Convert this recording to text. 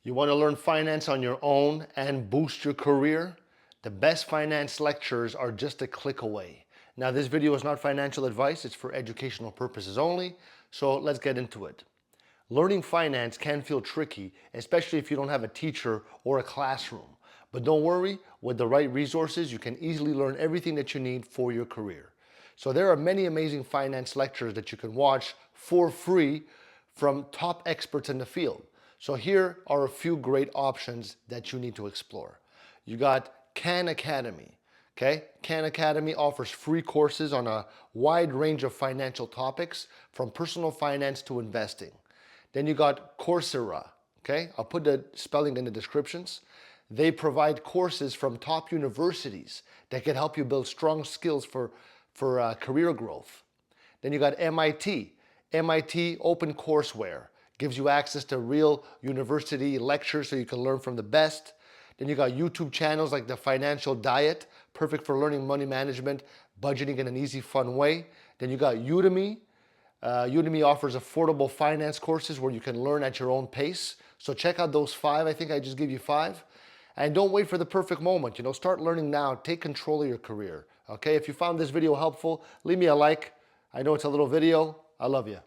You want to learn finance on your own and boost your career? The best finance lectures are just a click away. Now, this video is not financial advice, it's for educational purposes only, so let's get into it. Learning finance can feel tricky, especially if you don't have a teacher or a classroom. But don't worry, with the right resources, you can easily learn everything that you need for your career. So there are many amazing finance lectures that you can watch for free from top experts in the field. So here are a few great options that you need to explore. You got Khan Academy. Okay, Khan Academy offers free courses on a wide range of financial topics, from personal finance to investing. Then you got Coursera. Okay, I'll put the spelling in the descriptions. They provide courses from top universities that can help you build strong skills for career growth. Then you got MIT. MIT OpenCourseWare gives you access to real university lectures so you can learn from the best. Then you got YouTube channels like The Financial Diet, perfect for learning money management, budgeting in an easy, fun way. Then you got Udemy. Udemy offers affordable finance courses where you can learn at your own pace. So check out those 5. I think I just gave you 5. And don't wait for the perfect moment. Start learning now. Take control of your career. Okay, if you found this video helpful, leave me a like. I know it's a little video. I love you.